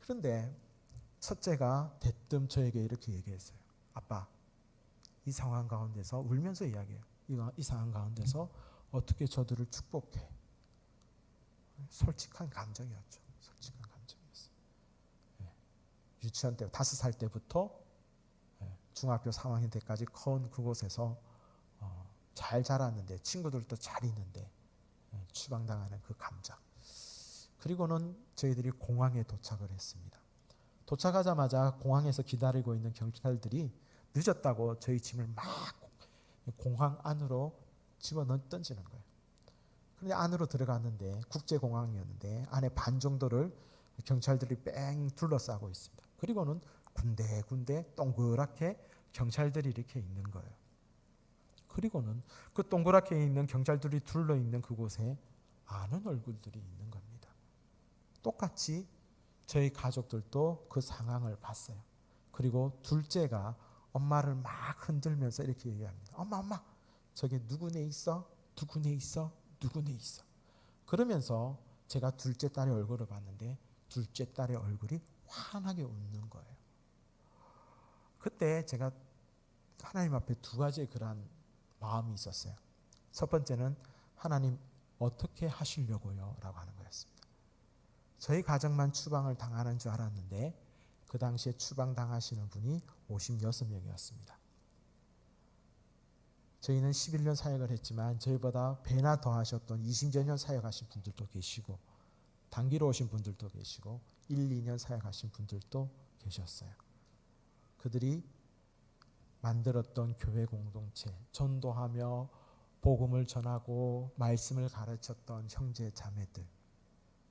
그런데 첫째가 대뜸 저에게 이렇게 얘기했어요. 아빠, 이 상황 가운데서 울면서 이야기해요. 이 상황 가운데서 어떻게 저들을 축복해? 솔직한 감정이었죠. 솔직한 감정이었어요. 유치원 때 5살 때부터 중학교 3학년 때까지 커온 그곳에서 잘 자랐는데 친구들도 잘 있는데 추방당하는 그 감정. 그리고는 저희들이 공항에 도착을 했습니다. 도착하자마자 공항에서 기다리고 있는 경찰들이 늦었다고 저희 짐을 막 공항 안으로 집어던지는 거예요. 그런데 안으로 들어갔는데 국제공항이었는데 안에 반 정도를 경찰들이 뺑 둘러싸고 있습니다. 그리고는 군데군데 동그랗게 경찰들이 이렇게 있는 거예요. 그리고는 그 동그랗게 있는 경찰들이 둘러있는 그곳에 아는 얼굴들이 있는 겁니다. 똑같이 저희 가족들도 그 상황을 봤어요. 그리고 둘째가 엄마를 막 흔들면서 이렇게 얘기합니다. 엄마, 저게 누구네 있어? 누구네 있어? 누구네 있어? 그러면서 제가 둘째 딸의 얼굴을 봤는데 둘째 딸의 얼굴이 환하게 웃는 거예요. 그때 제가 하나님 앞에 두 가지의 그런 마음이 있었어요. 첫 번째는 하나님 어떻게 하시려고요? 라고 하는 거였습니다. 저희 가정만 추방을 당하는 줄 알았는데 그 당시에 추방 당하시는 분이 56명이었습니다. 저희는 11년 사역을 했지만 저희보다 배나 더 하셨던 20여 년 사역하신 분들도 계시고 단기로 오신 분들도 계시고 1, 2년 사역하신 분들도 계셨어요. 그들이 만들었던 교회 공동체, 전도하며 복음을 전하고 말씀을 가르쳤던 형제 자매들,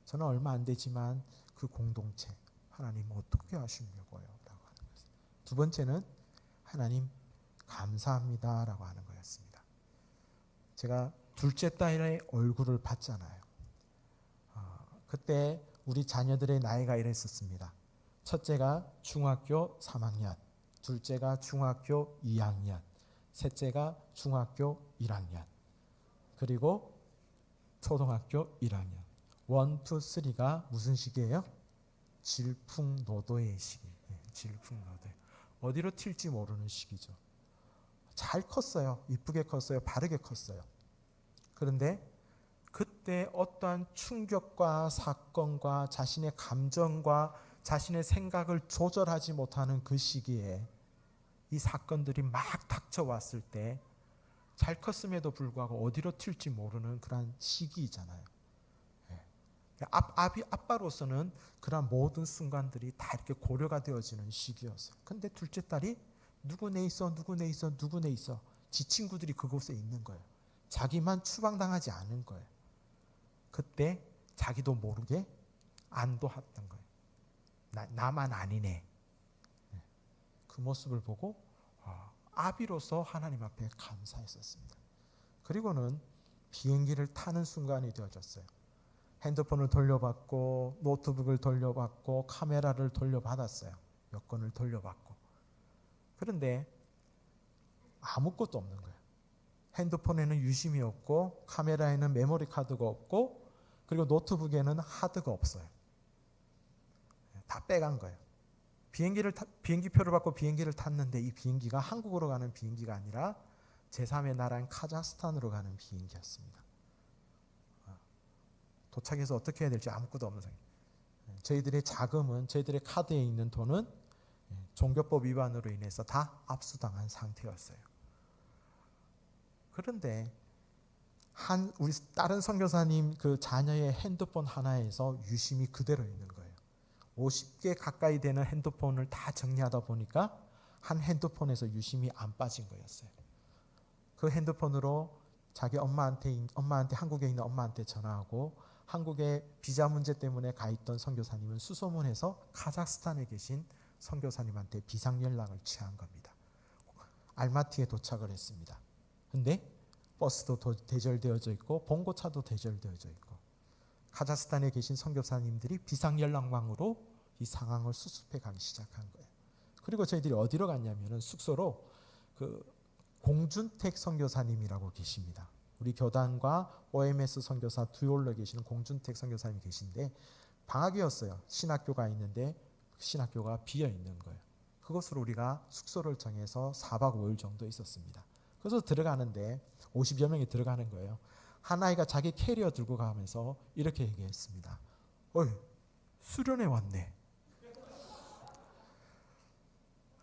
저는 얼마 안 되지만 그 공동체 하나님 어떻게 하시려고요? 라고 하는 거였어요. 두 번째는 하나님 감사합니다 라고 하는 거였습니다. 제가 둘째 딸의 얼굴을 봤잖아요. 그때 우리 자녀들의 나이가 이랬었습니다. 첫째가 중학교 3학년, 둘째가 중학교 2학년, 셋째가 중학교 1학년, 그리고 초등학교 1학년. 1, 2, 3가 무슨 시기예요? 질풍노도의 시기. 질풍노도. 어디로 튈지 모르는 시기죠. 잘 컸어요. 이쁘게 컸어요. 바르게 컸어요. 그런데 그때 어떠한 충격과 사건과 자신의 감정과 자신의 생각을 조절하지 못하는 그 시기에 이 사건들이 막 닥쳐왔을 때 잘 컸음에도 불구하고 어디로 튈지 모르는 그런 시기이잖아요. 아빠로서는 그런 모든 순간들이 다 이렇게 고려가 되어지는 시기였어요. 근데 둘째 딸이 누구네 있어, 누구네 있어, 누구네 있어. 지 친구들이 그곳에 있는 거예요. 자기만 추방당하지 않은 거예요. 그때 자기도 모르게 안도했던 거예요. 나만 아니네. 그 모습을 보고 아비로서 하나님 앞에 감사했었습니다. 그리고는 비행기를 타는 순간이 되어졌어요. 핸드폰을 돌려받고 노트북을 돌려받고 카메라를 돌려받았어요. 여권을 돌려받고. 그런데 아무것도 없는 거예요. 핸드폰에는 유심이 없고 카메라에는 메모리 카드가 없고 그리고 노트북에는 하드가 없어요. 다 빼간 거예요. 비행기표를 받고 비행기를 탔는데 이 비행기가 한국으로 가는 비행기가 아니라 제3의 나라인 카자흐스탄으로 가는 비행기였습니다. 도착해서 어떻게 해야 될지 아무것도 없는 상황. 저희들의 자금은 저희들의 카드에 있는 돈은 종교법 위반으로 인해서 다 압수당한 상태였어요. 그런데 우리 다른 선교사님 그 자녀의 핸드폰 하나에서 유심이 그대로 있는 거예요. 50개 가까이 되는 핸드폰을 다 정리하다 보니까 한 핸드폰에서 유심이 안 빠진 거였어요. 그 핸드폰으로 자기 엄마한테 한국에 있는 엄마한테 전화하고 한국에 비자 문제 때문에 가 있던 선교사님은 수소문해서 카자흐스탄에 계신 선교사님한테 비상 연락을 취한 겁니다. 알마티에 도착을 했습니다. 근데 버스도 대절되어져 있고 봉고차도 대절되어져 있고 카자흐스탄에 계신 선교사님들이 비상 연락망으로 이 상황을 수습해 가기 시작한 거예요. 그리고 저희들이 어디로 갔냐면은 숙소로 그 공준택 선교사님이라고 계십니다. 우리 교단과 OMS 선교사 두올러 계시는 공준택 선교사님이 계신데 방학이었어요. 신학교가 있는데 신학교가 비어 있는 거예요. 그것으로 우리가 숙소를 정해서 4박 5일 정도 있었습니다. 그래서 들어가는데 50여 명이 들어가는 거예요. 한 아이가 자기 캐리어 들고 가면서 이렇게 얘기했습니다. 어이, 수련회 왔네.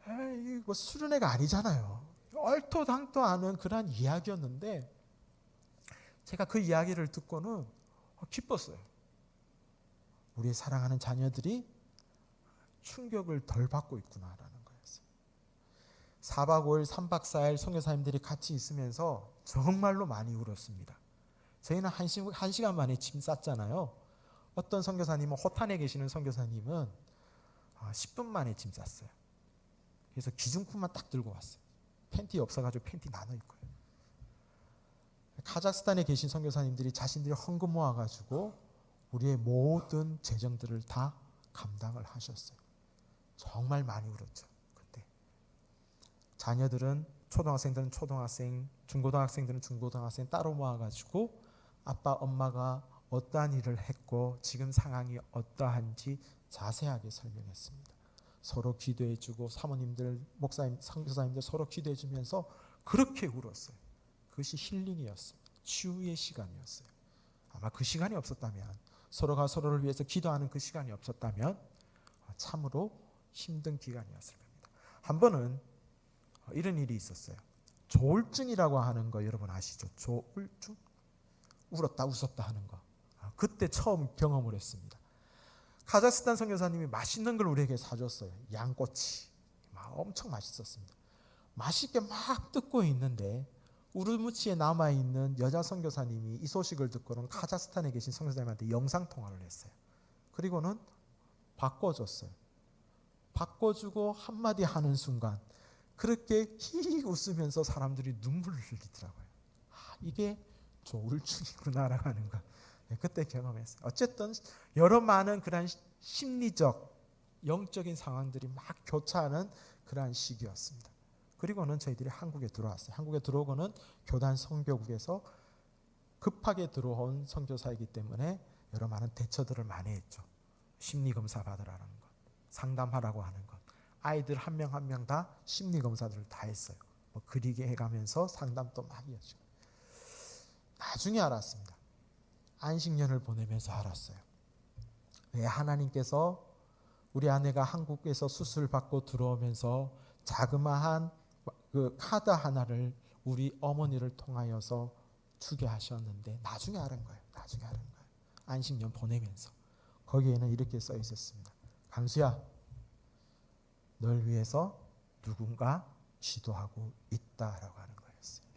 에이, 뭐 수련회가 아니잖아요. 얼토당토 않은 그런 이야기였는데 제가 그 이야기를 듣고는 기뻤어요. 우리의 사랑하는 자녀들이 충격을 덜 받고 있구나라는 거였어요. 4박 5일 3박 4일 선교사님들이 같이 있으면서 정말로 많이 울었습니다. 저희는 1시간 만에 짐 쌌잖아요. 어떤 선교사님은 호탄에 계시는 선교사님은 10분 만에 짐 쌌어요. 그래서 기중품만 딱 들고 왔어요. 팬티 없어가지고 팬티 나눠 입고요. 카자흐스탄에 계신 선교사님들이 자신들이 헌금 모아가지고 우리의 모든 재정들을 다 감당을 하셨어요. 정말 많이 울었죠. 자녀들은 초등학생들은 초등학생, 중고등학생들은 중고등학생 따로 모아가지고 아빠 엄마가 어떠한 일을 했고 지금 상황이 어떠한지 자세하게 설명했습니다. 서로 기도해주고 사모님들, 목사님, 선교사님들 서로 기도해주면서 그렇게 울었어요. 그것이 힐링이었습니다. 치유의 시간이었어요. 아마 그 시간이 없었다면, 서로가 서로를 위해서 기도하는 그 시간이 없었다면 참으로 힘든 기간이었을 겁니다. 한 번은 이런 일이 있었어요. 조울증이라고 하는 거 여러분 아시죠? 조울증? 울었다 웃었다 하는 거. 그때 처음 경험을 했습니다. 카자흐스탄 선교사님이 맛있는 걸 우리에게 사줬어요. 양꼬치. 엄청 맛있었습니다. 맛있게 막 뜯고 있는데 우르무치에 남아있는 여자 선교사님이 이 소식을 듣고는 카자흐스탄에 계신 선교사님한테 영상통화를 했어요. 그리고는 바꿔줬어요. 바꿔주고 한마디 하는 순간 그렇게 히히 웃으면서 사람들이 눈물을 흘리더라고요. 이게 조울증이구나라고 하는 거. 그때 경험했어요. 어쨌든 여러 많은 그런 심리적, 영적인 상황들이 막 교차하는 그러한 시기였습니다. 그리고는 저희들이 한국에 들어왔어요. 한국에 들어오고는 교단 선교국에서 급하게 들어온 선교사이기 때문에 여러 많은 대처들을 많이 했죠. 심리검사 받으라는 것, 상담하라고 하는 것, 아이들 한 명 한 명 다 심리검사들을 다 했어요. 그리게 해가면서 상담도 많이 했죠. 나중에 알았습니다. 안식년을 보내면서 알았어요. 왜 하나님께서 우리 아내가 한국에서 수술 받고 들어오면서 자그마한 그 카드 하나를 우리 어머니를 통하여서 주게 하셨는데 나중에 알은 거예요. 나중에 알은 거예요. 안식년 보내면서 거기에는 이렇게 써 있었습니다. 강수야, 널 위해서 누군가 기도하고 있다라고 하는 거였어요.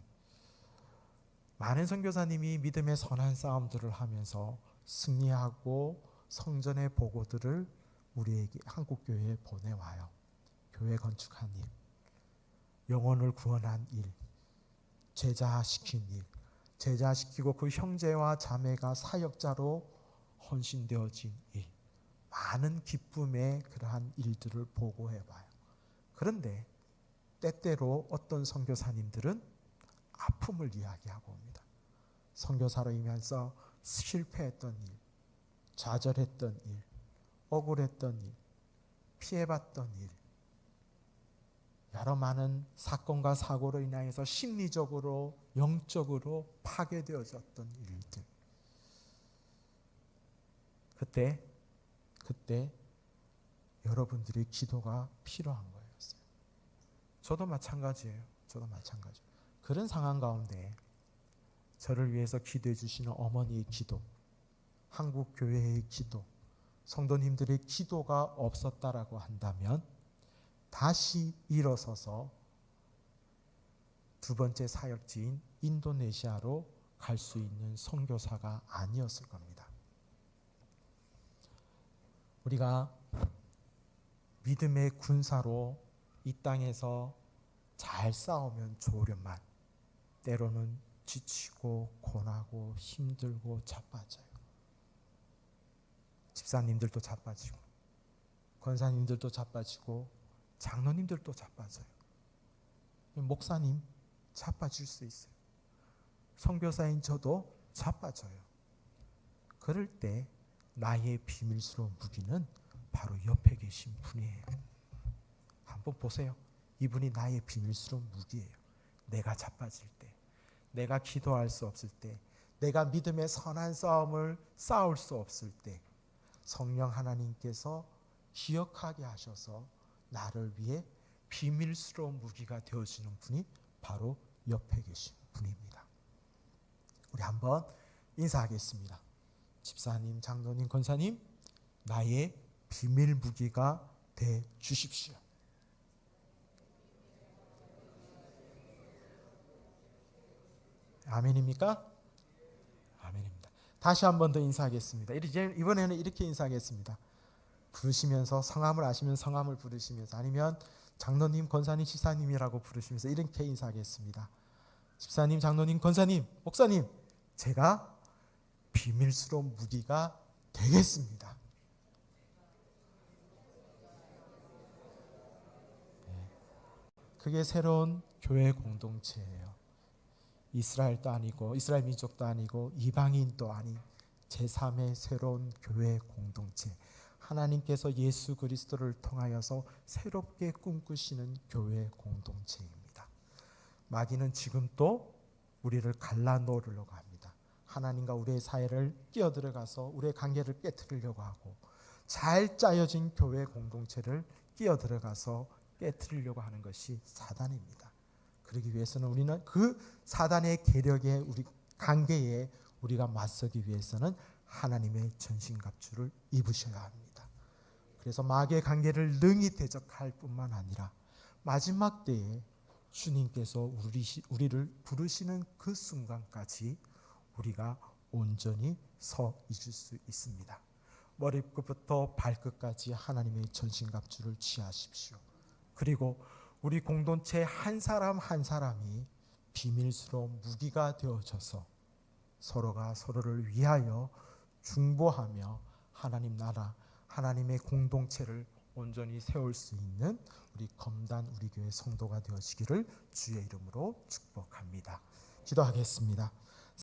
많은 선교사님이 믿음의 선한 싸움들을 하면서 승리하고 성전의 보고들을 우리에게 한국 교회에 보내와요. 교회 건축한 일, 영혼을 구원한 일, 제자시킨 일, 제자시키고 그 형제와 자매가 사역자로 헌신되어진 일, 많은 기쁨의 그러한 일들을 보고해봐요. 그런데 때때로 어떤 선교사님들은 아픔을 이야기하고 옵니다. 선교사로 임하면서 실패했던 일, 좌절했던 일, 억울했던 일, 피해봤던 일, 여러 많은 사건과 사고로 인하여서 심리적으로 영적으로 파괴되어졌던 일들. 그때 여러분들의 기도가 필요한 거였어요. 저도 마찬가지예요. 그런 상황 가운데 저를 위해서 기도해 주시는 어머니의 기도, 한국 교회의 기도, 성도님들의 기도가 없었다라고 한다면 다시 일어서서 두 번째 사역지인 인도네시아로 갈 수 있는 선교사가 아니었을 겁니다. 우리가 믿음의 군사로 이 땅에서 잘 싸우면 좋으련만 때로는 지치고 고나고 힘들고 자빠져요. 집사님들도 자빠지고 권사님들도 자빠지고 장로님들도 자빠져요. 목사님 자빠질 수 있어요. 선교사인 저도 자빠져요. 그럴 때 나의 비밀스러운 무기는 바로 옆에 계신 분이에요. 한번 보세요. 이분이 나의 비밀스러운 무기예요. 내가 자빠질 때, 내가 기도할 수 없을 때, 내가 믿음의 선한 싸움을 싸울 수 없을 때 성령 하나님께서 기억하게 하셔서 나를 위해 비밀스러운 무기가 되어주는 분이 바로 옆에 계신 분입니다. 우리 한번 인사하겠습니다. 집사님, 장로님, 권사님, 나의 비밀 무기가 돼 주십시오. 아멘입니까? 아멘입니다. 다시 한 번 더 인사하겠습니다. 이번에는 이렇게 인사하겠습니다. 부르시면서 성함을 아시면 성함을 부르시면서 아니면 장로님, 권사님, 집사님이라고 부르시면서 이렇게 인사하겠습니다. 집사님, 장로님, 권사님, 목사님, 제가 비밀스러운 무기가 되겠습니다. 그게 새로운 교회 공동체예요. 이스라엘도 아니고 이스라엘 민족도 아니고 이방인도 아닌 제3의 새로운 교회 공동체, 하나님께서 예수 그리스도를 통하여서 새롭게 꿈꾸시는 교회 공동체입니다. 마귀는 지금 또 우리를 갈라놓으려고 합니다. 하나님과 우리의 사이를 끼어들어가서 우리의 관계를 깨뜨리려고 하고, 잘 짜여진 교회 공동체를 끼어들어가서 깨뜨리려고 하는 것이 사단입니다. 그러기 위해서는 우리는 그 사단의 계력에 우리 관계에 우리가 맞서기 위해서는 하나님의 전신갑주를 입으셔야 합니다. 그래서 마귀의 관계를 능히 대적할 뿐만 아니라 마지막 때에 주님께서 우리를 부르시는 그 순간까지 우리가 온전히 서 있을 수 있습니다. 머리끝부터 발끝까지 하나님의 전신갑주를 취하십시오. 그리고 우리 공동체 한 사람 한 사람이 비밀스러운 무기가 되어져서 서로가 서로를 위하여 중보하며 하나님 나라, 하나님의 공동체를 온전히 세울 수 있는 우리 검단 우리 교회 성도가 되어지기를 주의 이름으로 축복합니다. 기도하겠습니다.